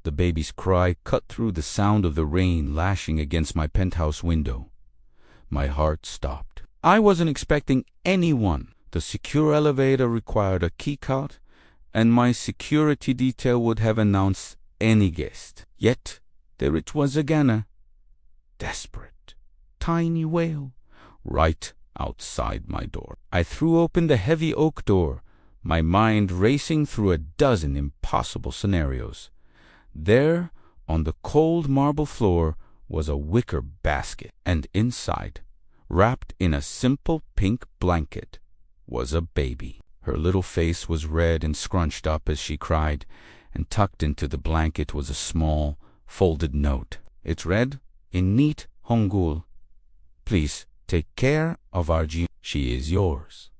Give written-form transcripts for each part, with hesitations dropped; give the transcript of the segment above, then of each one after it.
The baby's cry cut through the sound of the rain lashing against my penthouse window. My heart stopped. I wasn't expecting anyone. The secure elevator required a keycard, and my security detail would have announced any guest. Yet, there it was again, a desperate, tiny wail, right outside my door. I threw open the heavy oak door, my mind racing through a dozen impossible scenarios. There, on the cold marble floor, was a wicker basket, and inside, wrapped in a simple pink blanket, was a baby. Her little face was red and scrunched up as she cried, and tucked into the blanket was a small, folded note. It read, in neat Hangul, "Please take care of our Ji. She is yours."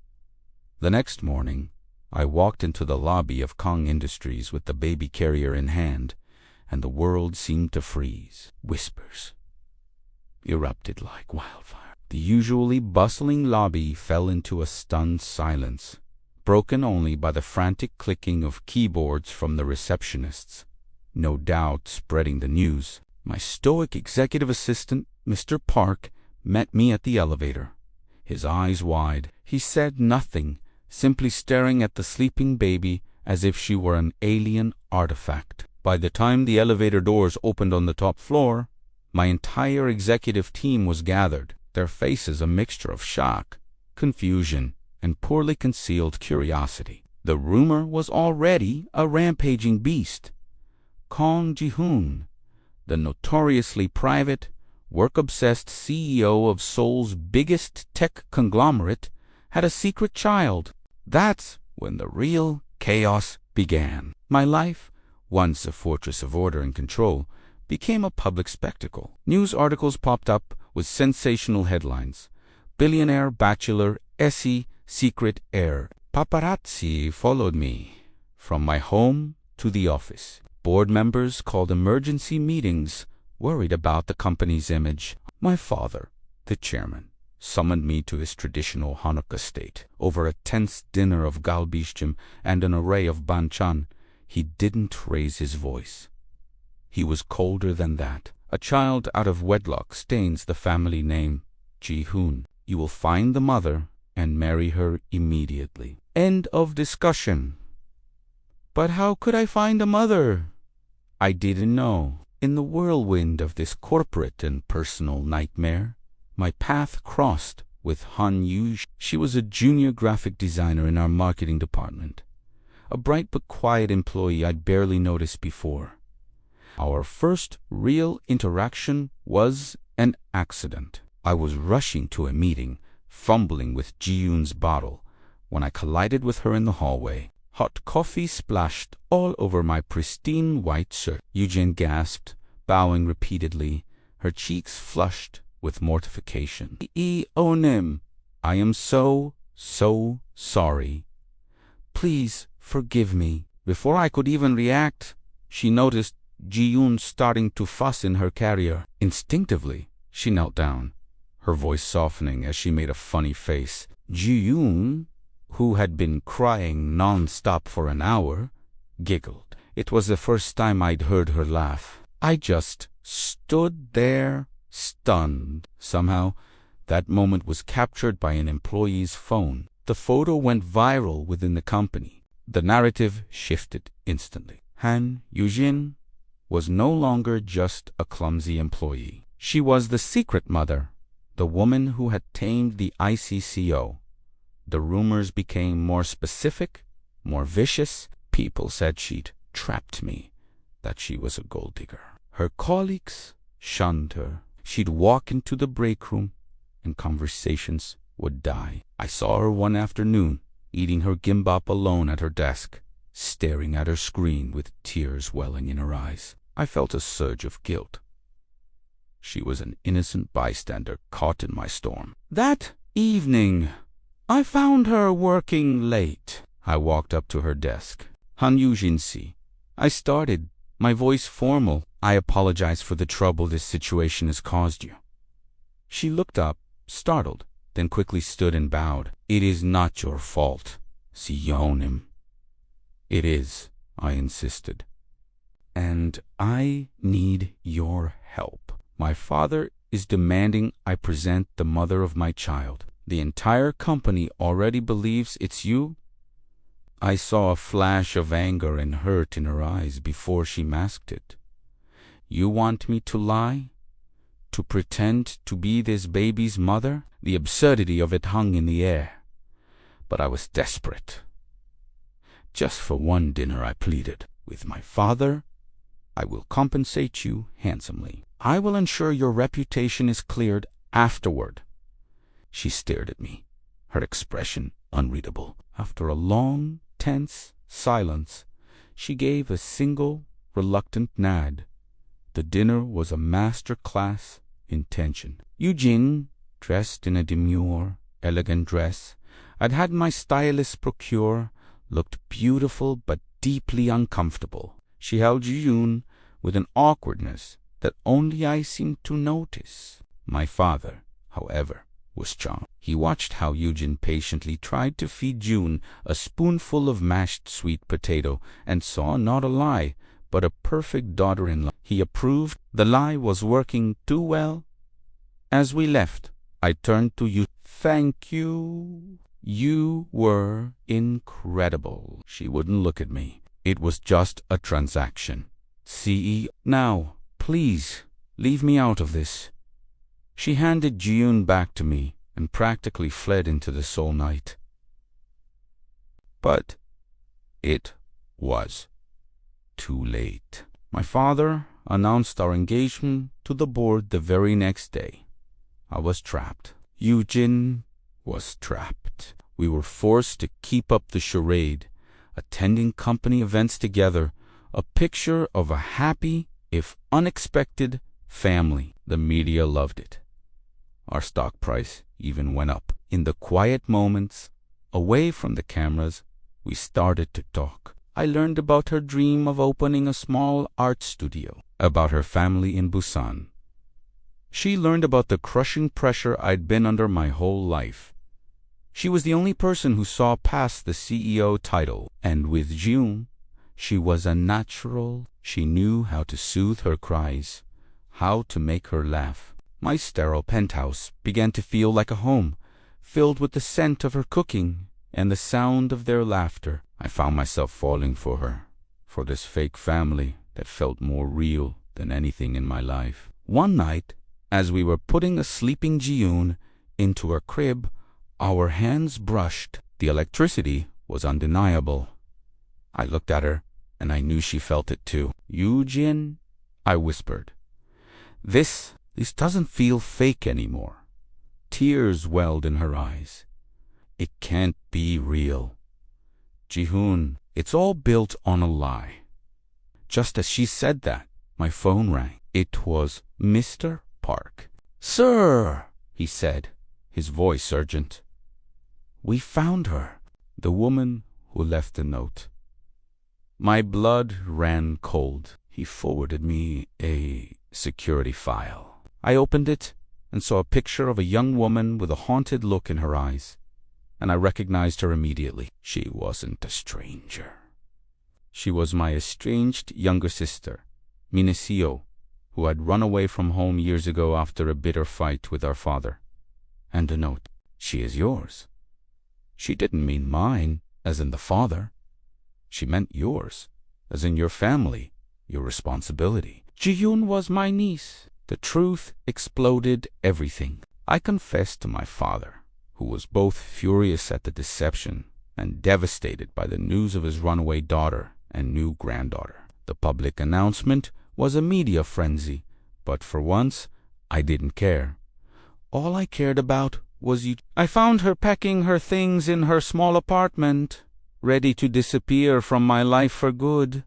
The next morning, I walked into the lobby of Kong Industries with the baby carrier in hand, and the world seemed to freeze. Whispers erupted like wildfire. The usually bustling lobby fell into a stunned silence, broken only by the frantic clicking of keyboards from the receptionists, no doubt spreading the news. My stoic executive assistant, Mr. Park, met me at the elevator. His eyes wide, he said nothing, simply staring at the sleeping baby as if she were an alien artifact. By the time the elevator doors opened on the top floor, my entire executive team was gathered, their faces a mixture of shock, confusion, and poorly concealed curiosity. The rumor was already a rampaging beast. Kong Ji-hoon, the notoriously private, work-obsessed CEO of Seoul's biggest tech conglomerate, had a secret child. That's when the real chaos began. My life, once a fortress of order and control, became a public spectacle. News articles popped up with sensational headlines. Billionaire bachelor Essie secret heir. Paparazzi followed me from my home to the office. Board members called emergency meetings, worried about the company's image. My father, the chairman, summoned me to his traditional Hanukkah state. Over a tense dinner of galbishtim and an array of banchan, he didn't raise his voice. He was colder than that. A child out of wedlock stains the family name, Ji-hoon. You will find the mother and marry her immediately. End of discussion. But how could I find a mother? I didn't know. In the whirlwind of this corporate and personal nightmare, my path crossed with Han Yu. She was a junior graphic designer in our marketing department, a bright but quiet employee I'd barely noticed before. Our first real interaction was an accident. I was rushing to a meeting, fumbling with Ji-hoon's bottle, when I collided with her in the hallway. Hot coffee splashed all over my pristine white shirt. Eugene gasped, bowing repeatedly, her cheeks flushed with mortification. Onim, I am so sorry. Please forgive me. Before I could even react, she noticed Ji-hoon starting to fuss in her carrier. Instinctively, she knelt down, her voice softening as she made a funny face. Ji-hoon, who had been crying non-stop for an hour, giggled. It was the first time I'd heard her laugh. I just stood there, stunned. Somehow, that moment was captured by an employee's phone. The photo went viral within the company. The narrative shifted instantly. Han Yujin was no longer just a clumsy employee. She was the secret mother, the woman who had tamed the ICCO. The rumors became more specific, more vicious. People said she'd trapped me, that she was a gold digger. Her colleagues shunned her. She'd walk into the break room, and conversations would die. I saw her one afternoon, eating her gimbap alone at her desk, staring at her screen with tears welling in her eyes. I felt a surge of guilt. She was an innocent bystander caught in my storm. That evening, I found her working late. I walked up to her desk. Han Yujin-si, I started, my voice formal. I apologize for the trouble this situation has caused you. She looked up, startled, then quickly stood and bowed. It is not your fault, Sionim. It is, I insisted. and I need your help. My father is demanding I present the mother of my child. The entire company already believes it's you." I saw a flash of anger and hurt in her eyes before she masked it. "You want me to lie? To pretend to be this baby's mother?" The absurdity of it hung in the air. But I was desperate. "Just for one dinner," I pleaded. "With my father, I will compensate you handsomely. I will ensure your reputation is cleared afterward." She stared at me, her expression unreadable. After a long, tense silence, she gave a single, reluctant nod. The dinner was a master class in tension. Eugene, dressed in a demure, elegant dress I'd had my stylist procure, looked beautiful but deeply uncomfortable. She held Jiyun with an awkwardness that only I seemed to notice. My father, however, was charmed. He watched how Eugene patiently tried to feed June a spoonful of mashed sweet potato and saw not a lie, but a perfect daughter-in-law. He approved. The lie was working too well. As we left, I turned to you. "Thank you. You were incredible." She wouldn't look at me. It was just a transaction. "CEO, now, please, leave me out of this." She handed Jiyun back to me and practically fled into the Seoul night. But it was too late. My father announced our engagement to the board the very next day. I was trapped. Eugene was trapped. We were forced to keep up the charade, attending company events together, a picture of a happy, if unexpected, family. The media loved it. Our stock price even went up. In the quiet moments, away from the cameras, we started to talk. I learned about her dream of opening a small art studio, about her family in Busan. She learned about the crushing pressure I'd been under my whole life. She was the only person who saw past the CEO title, and with June, she was a natural. She knew how to soothe her cries, how to make her laugh. My sterile penthouse began to feel like a home, filled with the scent of her cooking and the sound of their laughter. I found myself falling for her, for this fake family that felt more real than anything in my life. One night, as we were putting a sleeping Jiyun into her crib, our hands brushed. The electricity was undeniable. I looked at her, and I knew she felt it too. "Eugene," I whispered, This doesn't feel fake anymore." Tears welled in her eyes. "It can't be real. Ji-hoon, it's all built on a lie." Just as she said that, my phone rang. It was Mr. Park. "Sir," he said, his voice urgent. "We found her." The woman who left the note. My blood ran cold. He forwarded me a security file. I opened it and saw a picture of a young woman with a haunted look in her eyes, and I recognized her immediately. She wasn't a stranger. She was my estranged younger sister, Minesio, who had run away from home years ago after a bitter fight with our father. And a note. "She is yours." She didn't mean mine, as in the father. She meant yours, as in your family, your responsibility. Ji-yoon was my niece. The truth exploded everything. I confessed to my father, who was both furious at the deception and devastated by the news of his runaway daughter and new granddaughter. The public announcement was a media frenzy, but for once, I didn't care. All I cared about was you. I found her packing her things in her small apartment, ready to disappear from my life for good.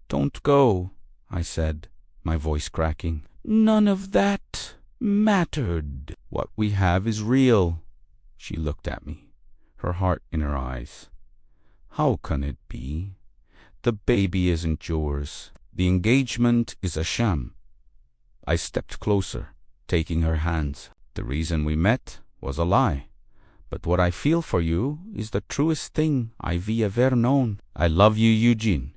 "Don't go," I said, my voice cracking. "None of that mattered. What we have is real." She looked at me, her heart in her eyes. "How can it be? The baby isn't yours. The engagement is a sham." I stepped closer, taking her hands. "The reason we met was a lie. But what I feel for you is the truest thing I've ever known. I love you, Eugene.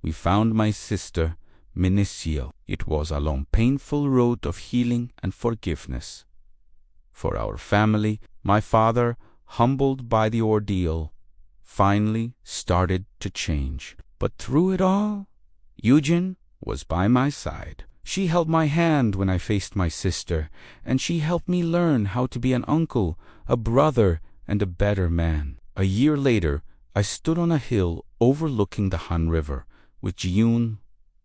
we found my sister, Minicio. It was a long, painful road of healing and forgiveness. For our family, my father, humbled by the ordeal, finally started to change. But through it all, Eugen was by my side. She held my hand when I faced my sister, and she helped me learn how to be an uncle, a brother, and a better man. A year later, I stood on a hill overlooking the Han River, with Jiyun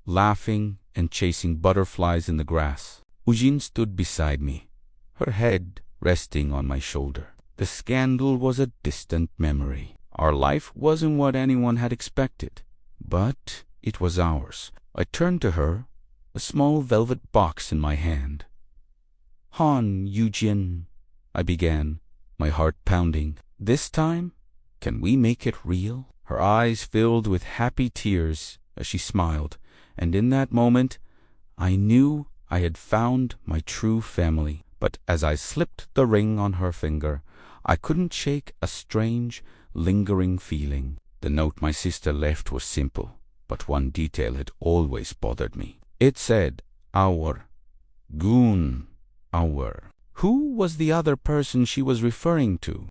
laughing and chasing butterflies in the grass. Ujin stood beside me, her head resting on my shoulder. The scandal was a distant memory. Our life wasn't what anyone had expected, but it was ours. I turned to her, a small velvet box in my hand. "Han, Eugen," I began, my heart pounding. "This time, can we make it real?" Her eyes filled with happy tears as she smiled, and in that moment, I knew I had found my true family. But as I slipped the ring on her finger, I couldn't shake a strange, lingering feeling. The note my sister left was simple, but one detail had always bothered me. It said, "Our. Goon. Our." Who was the other person she was referring to?